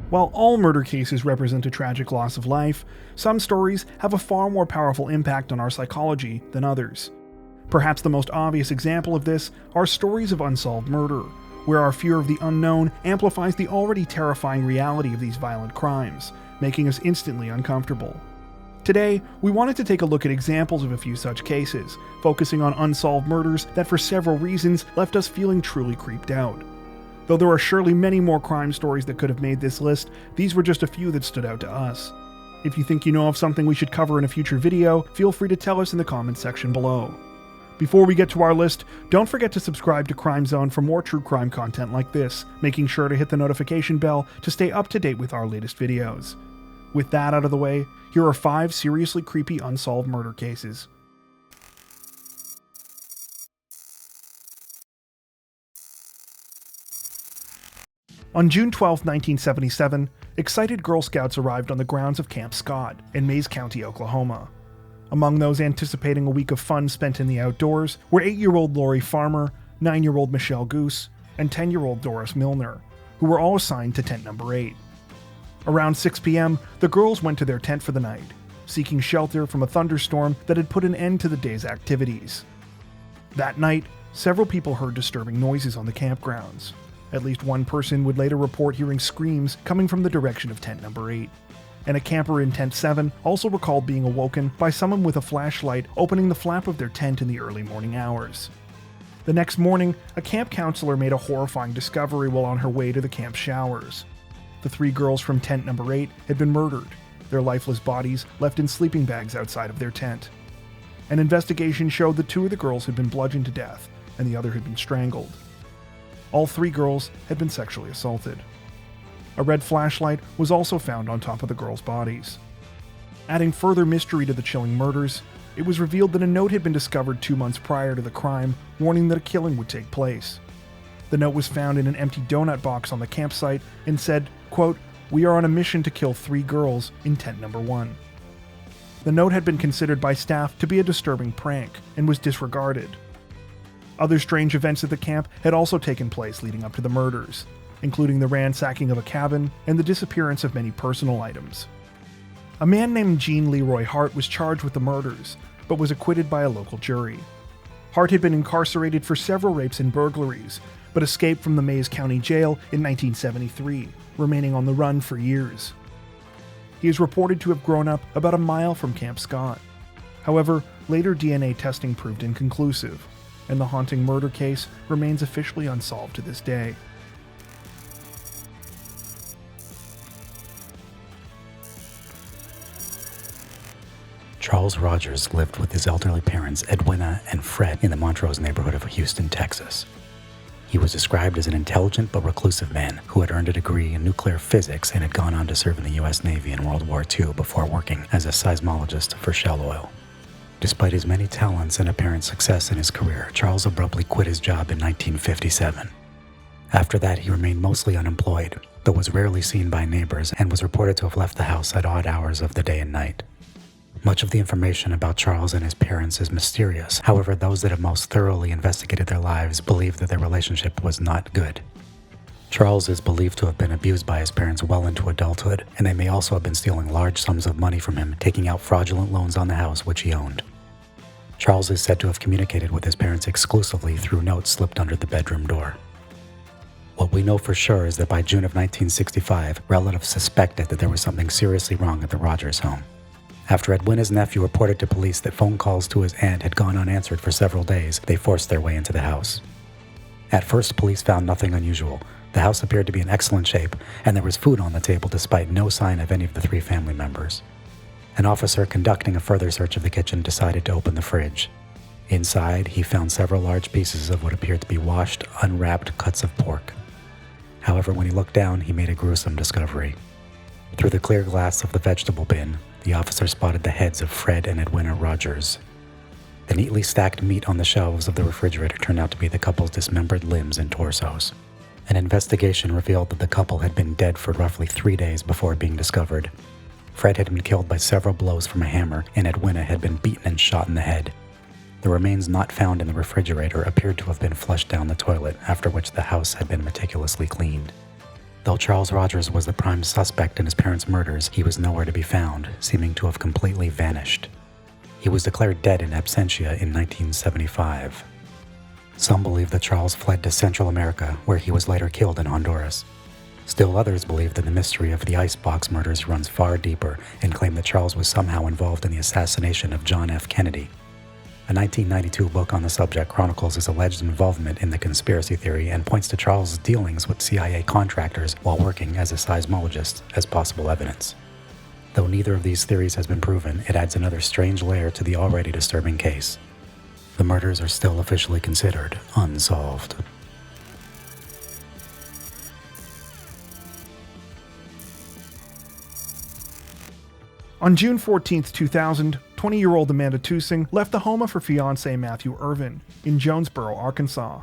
While all murder cases represent a tragic loss of life, some stories have a far more powerful impact on our psychology than others. Perhaps the most obvious example of this are stories of unsolved murder, where our fear of the unknown amplifies the already terrifying reality of these violent crimes, making us instantly uncomfortable. Today, we wanted to take a look at examples of a few such cases, focusing on unsolved murders that for several reasons left us feeling truly creeped out. Though there are surely many more crime stories that could have made this list, these were just a few that stood out to us. If you think you know of something we should cover in a future video, feel free to tell us in the comments section below. Before we get to our list, don't forget to subscribe to Crime Zone for more true crime content like this, making sure to hit the notification bell to stay up to date with our latest videos. With that out of the way, here are 5 seriously creepy unsolved murder cases. On June 12, 1977, excited Girl Scouts arrived on the grounds of Camp Scott in Mays County, Oklahoma. Among those anticipating a week of fun spent in the outdoors were 8-year-old Lori Farmer, 9-year-old Michelle Goose, and 10-year-old Doris Milner, who were all assigned to tent number 8. Around 6 p.m., the girls went to their tent for the night, seeking shelter from a thunderstorm that had put an end to the day's activities. That night, several people heard disturbing noises on the campgrounds. At least one person would later report hearing screams coming from the direction of tent number 8. And a camper in tent 7 also recalled being awoken by someone with a flashlight opening the flap of their tent in the early morning hours. The next morning, a camp counselor made a horrifying discovery while on her way to the camp showers. The 3 girls from tent number 8 had been murdered, their lifeless bodies left in sleeping bags outside of their tent. An investigation showed that 2 of the girls had been bludgeoned to death, and the other had been strangled. All 3 girls had been sexually assaulted. A red flashlight was also found on top of the girls' bodies. Adding further mystery to the chilling murders, it was revealed that a note had been discovered 2 months prior to the crime, warning that a killing would take place. The note was found in an empty donut box on the campsite and said, quote, "We are on a mission to kill 3 girls in tent number 1. The note had been considered by staff to be a disturbing prank and was disregarded. Other strange events at the camp had also taken place leading up to the murders, including the ransacking of a cabin and the disappearance of many personal items. A man named Gene Leroy Hart was charged with the murders, but was acquitted by a local jury. Hart had been incarcerated for several rapes and burglaries, but escaped from the Mays County Jail in 1973, remaining on the run for years. He is reported to have grown up about a mile from Camp Scott. However, later DNA testing proved inconclusive, and the haunting murder case remains officially unsolved to this day. Charles Rogers lived with his elderly parents Edwina and Fred in the Montrose neighborhood of Houston, Texas. He was described as an intelligent but reclusive man who had earned a degree in nuclear physics and had gone on to serve in the U.S. Navy in World War II before working as a seismologist for Shell Oil. Despite his many talents and apparent success in his career, Charles abruptly quit his job in 1957. After that, he remained mostly unemployed, though was rarely seen by neighbors and was reported to have left the house at odd hours of the day and night. Much of the information about Charles and his parents is mysterious. However, those that have most thoroughly investigated their lives believe that their relationship was not good. Charles is believed to have been abused by his parents well into adulthood, and they may also have been stealing large sums of money from him, taking out fraudulent loans on the house which he owned. Charles is said to have communicated with his parents exclusively through notes slipped under the bedroom door. What we know for sure is that by June of 1965, relatives suspected that there was something seriously wrong at the Rogers home. After Edwina's nephew reported to police that phone calls to his aunt had gone unanswered for several days, they forced their way into the house. At first, police found nothing unusual. The house appeared to be in excellent shape, and there was food on the table despite no sign of any of the 3 family members. An officer conducting a further search of the kitchen decided to open the fridge. Inside, he found several large pieces of what appeared to be washed, unwrapped cuts of pork. However, when he looked down, he made a gruesome discovery. Through the clear glass of the vegetable bin, the officer spotted the heads of Fred and Edwina Rogers. The neatly stacked meat on the shelves of the refrigerator turned out to be the couple's dismembered limbs and torsos. An investigation revealed that the couple had been dead for roughly 3 days before being discovered. Fred had been killed by several blows from a hammer, and Edwina had been beaten and shot in the head. The remains not found in the refrigerator appeared to have been flushed down the toilet, after which the house had been meticulously cleaned. Though Charles Rogers was the prime suspect in his parents' murders, he was nowhere to be found, seeming to have completely vanished. He was declared dead in absentia in 1975. Some believe that Charles fled to Central America, where he was later killed in Honduras. Still others believe that the mystery of the Icebox murders runs far deeper and claim that Charles was somehow involved in the assassination of John F. Kennedy. A 1992 book on the subject chronicles his alleged involvement in the conspiracy theory and points to Charles' dealings with CIA contractors while working as a seismologist as possible evidence. Though neither of these theories has been proven, it adds another strange layer to the already disturbing case. The murders are still officially considered unsolved. On June 14, 2000, 20-year-old Amanda Tusing left the home of her fiancé Matthew Irvin in Jonesboro, Arkansas.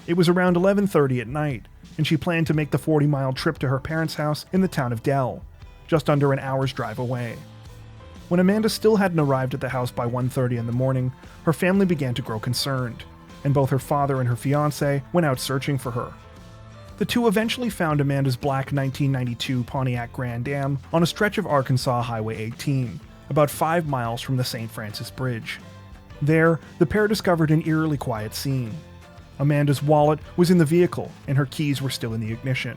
It was around 11:30 at night, and she planned to make the 40-mile trip to her parents' house in the town of Dell, just under an hour's drive away. When Amanda still hadn't arrived at the house by 1:30 in the morning, her family began to grow concerned, and both her father and her fiancé went out searching for her. The two eventually found Amanda's black 1992 Pontiac Grand Am on a stretch of Arkansas Highway 18, about 5 miles from the St. Francis Bridge. There, the pair discovered an eerily quiet scene. Amanda's wallet was in the vehicle, and her keys were still in the ignition.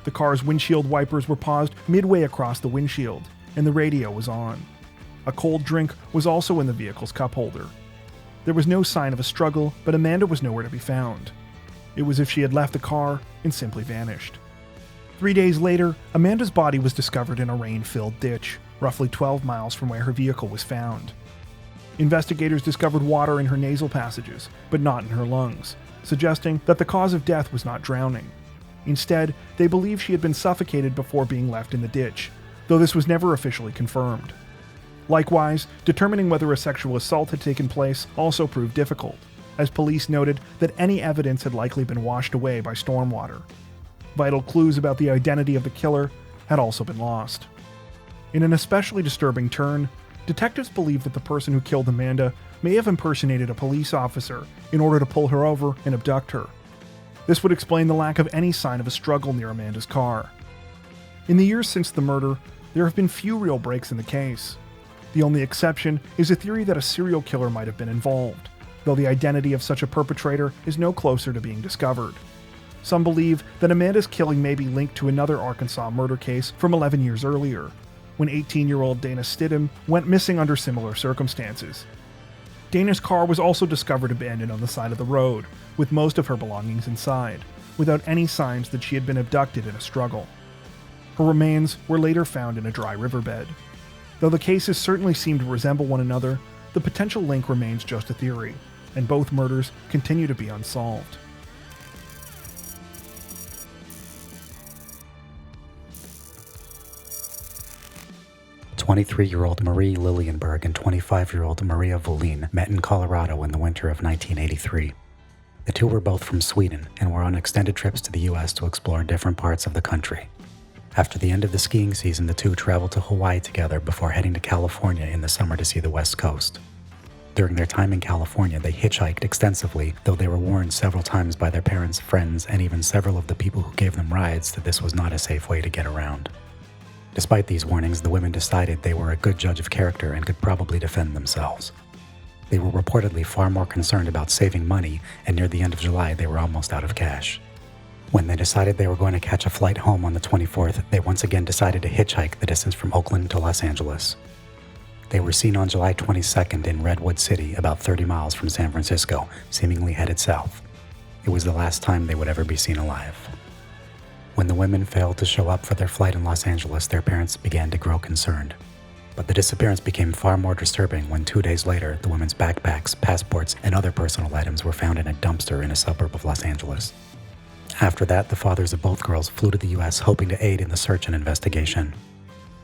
The car's windshield wipers were paused midway across the windshield, and the radio was on. A cold drink was also in the vehicle's cup holder. There was no sign of a struggle, but Amanda was nowhere to be found. It was as if she had left the car and simply vanished. 3 days later, Amanda's body was discovered in a rain-filled ditch, roughly 12 miles from where her vehicle was found. Investigators discovered water in her nasal passages, but not in her lungs, suggesting that the cause of death was not drowning. Instead, they believe she had been suffocated before being left in the ditch, though this was never officially confirmed. Likewise, determining whether a sexual assault had taken place also proved difficult, as police noted that any evidence had likely been washed away by stormwater. Vital clues about the identity of the killer had also been lost. In an especially disturbing turn, detectives believe that the person who killed Amanda may have impersonated a police officer in order to pull her over and abduct her. This would explain the lack of any sign of a struggle near Amanda's car. In the years since the murder, there have been few real breaks in the case. The only exception is a theory that a serial killer might have been involved, though the identity of such a perpetrator is no closer to being discovered. Some believe that Amanda's killing may be linked to another Arkansas murder case from 11 years earlier, when 18-year-old Dana Stidham went missing under similar circumstances. Dana's car was also discovered abandoned on the side of the road, with most of her belongings inside, without any signs that she had been abducted in a struggle. Her remains were later found in a dry riverbed. Though the cases certainly seem to resemble one another, the potential link remains just a theory, and both murders continue to be unsolved. "23-year-old Marie Lilienberg and 25-year-old Maria Volin met in Colorado in the winter of 1983. The two were both from Sweden and were on extended trips to the U.S. to explore different parts of the country. After the end of the skiing season, the two traveled to Hawaii together before heading to California in the summer to see the West Coast. During their time in California, they hitchhiked extensively, though they were warned several times by their parents, friends, and even several of the people who gave them rides that this was not a safe way to get around. Despite these warnings, the women decided they were a good judge of character and could probably defend themselves. They were reportedly far more concerned about saving money, and near the end of July, they were almost out of cash. When they decided they were going to catch a flight home on the 24th, they once again decided to hitchhike the distance from Oakland to Los Angeles. They were seen on July 22nd in Redwood City, about 30 miles from San Francisco, seemingly headed south. It was the last time they would ever be seen alive. When the women failed to show up for their flight in Los Angeles, their parents began to grow concerned. But the disappearance became far more disturbing when 2 days later, the women's backpacks, passports, and other personal items were found in a dumpster in a suburb of Los Angeles. After that, the fathers of both girls flew to the U.S. hoping to aid in the search and investigation.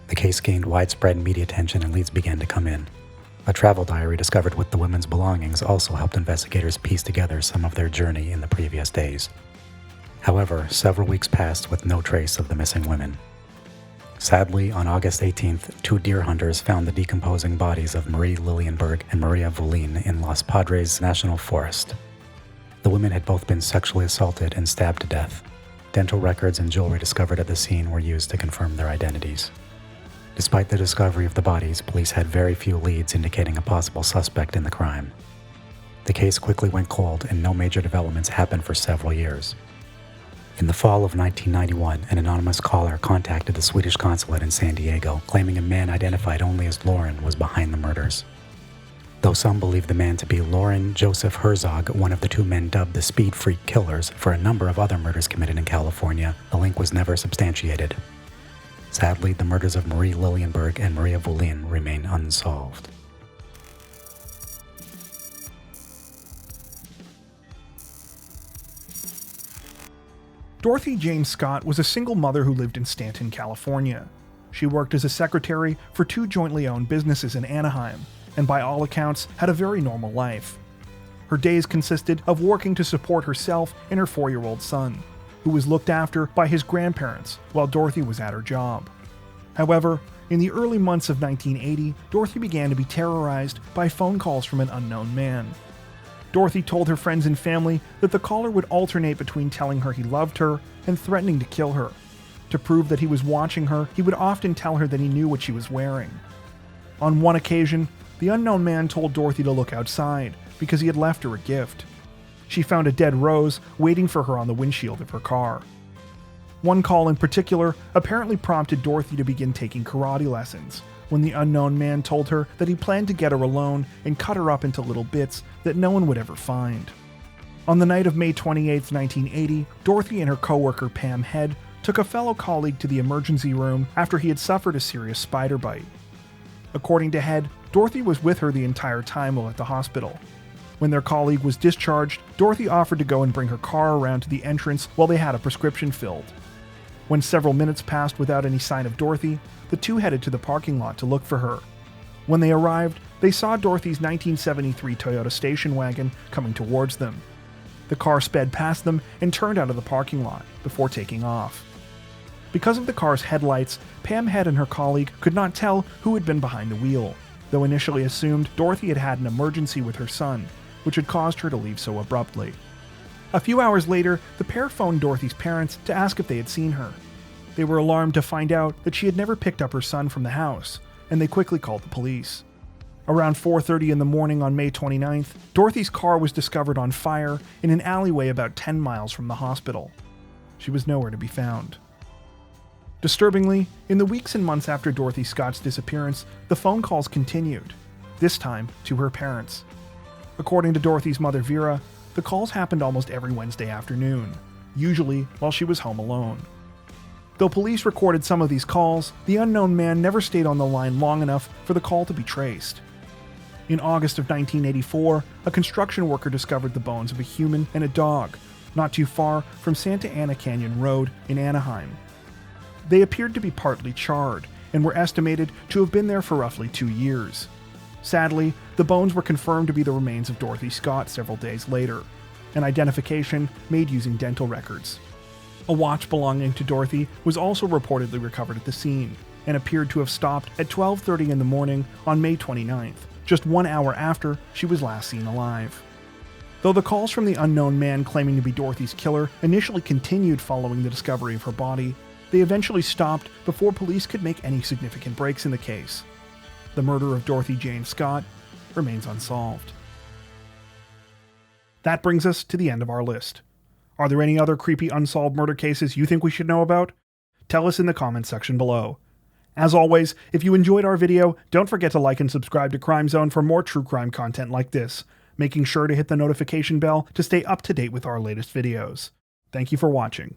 The case gained widespread media attention and leads began to come in. A travel diary discovered with the women's belongings also helped investigators piece together some of their journey in the previous days. However, several weeks passed with no trace of the missing women. Sadly, on August 18th, 2 deer hunters found the decomposing bodies of Marie Lilienberg and Maria Volin in Los Padres National Forest. The women had both been sexually assaulted and stabbed to death. Dental records and jewelry discovered at the scene were used to confirm their identities. Despite the discovery of the bodies, police had very few leads indicating a possible suspect in the crime. The case quickly went cold and no major developments happened for several years. In the fall of 1991, an anonymous caller contacted the Swedish consulate in San Diego, claiming a man identified only as Lauren was behind the murders. Though some believe the man to be Lauren Joseph Herzog, one of the two men dubbed the Speed Freak Killers for a number of other murders committed in California, the link was never substantiated. Sadly, the murders of Marie Lilienberg and Maria Volin remain unsolved. Dorothy Jane Scott was a single mother who lived in Stanton, California. She worked as a secretary for two jointly owned businesses in Anaheim, and by all accounts had a very normal life. Her days consisted of working to support herself and her 4-year-old son, who was looked after by his grandparents while Dorothy was at her job. However, in the early months of 1980, Dorothy began to be terrorized by phone calls from an unknown man. Dorothy told her friends and family that the caller would alternate between telling her he loved her and threatening to kill her. To prove that he was watching her, he would often tell her that he knew what she was wearing. On one occasion, the unknown man told Dorothy to look outside because he had left her a gift. She found a dead rose waiting for her on the windshield of her car. One call in particular apparently prompted Dorothy to begin taking karate lessons, when the unknown man told her that he planned to get her alone and cut her up into little bits that no one would ever find. On the night of May 28, 1980, Dorothy and her coworker Pam Head took a fellow colleague to the emergency room after he had suffered a serious spider bite. According to Head, Dorothy was with her the entire time while at the hospital. When their colleague was discharged, Dorothy offered to go and bring her car around to the entrance while they had a prescription filled. When several minutes passed without any sign of Dorothy, the two headed to the parking lot to look for her. When they arrived, they saw Dorothy's 1973 Toyota station wagon coming towards them. The car sped past them and turned out of the parking lot before taking off. Because of the car's headlights, Pam Head and her colleague could not tell who had been behind the wheel, though initially assumed Dorothy had had an emergency with her son, which had caused her to leave so abruptly. A few hours later, the pair phoned Dorothy's parents to ask if they had seen her. They were alarmed to find out that she had never picked up her son from the house, and they quickly called the police. Around 4:30 in the morning on May 29th, Dorothy's car was discovered on fire in an alleyway about 10 miles from the hospital. She was nowhere to be found. Disturbingly, in the weeks and months after Dorothy Scott's disappearance, the phone calls continued, this time to her parents. According to Dorothy's mother Vera, the calls happened almost every Wednesday afternoon, usually while she was home alone. Though police recorded some of these calls, the unknown man never stayed on the line long enough for the call to be traced. In August of 1984, a construction worker discovered the bones of a human and a dog, not too far from Santa Ana Canyon Road in Anaheim. They appeared to be partly charred, and were estimated to have been there for roughly 2 years. Sadly, the bones were confirmed to be the remains of Dorothy Scott several days later, an identification made using dental records. A watch belonging to Dorothy was also reportedly recovered at the scene, and appeared to have stopped at 12:30 in the morning on May 29th, just 1 hour after she was last seen alive. Though the calls from the unknown man claiming to be Dorothy's killer initially continued following the discovery of her body, they eventually stopped before police could make any significant breaks in the case. The murder of Dorothy Jane Scott remains unsolved. That brings us to the end of our list. Are there any other creepy unsolved murder cases you think we should know about? Tell us in the comments section below. As always, if you enjoyed our video, don't forget to like and subscribe to Crime Zone for more true crime content like this, making sure to hit the notification bell to stay up to date with our latest videos. Thank you for watching.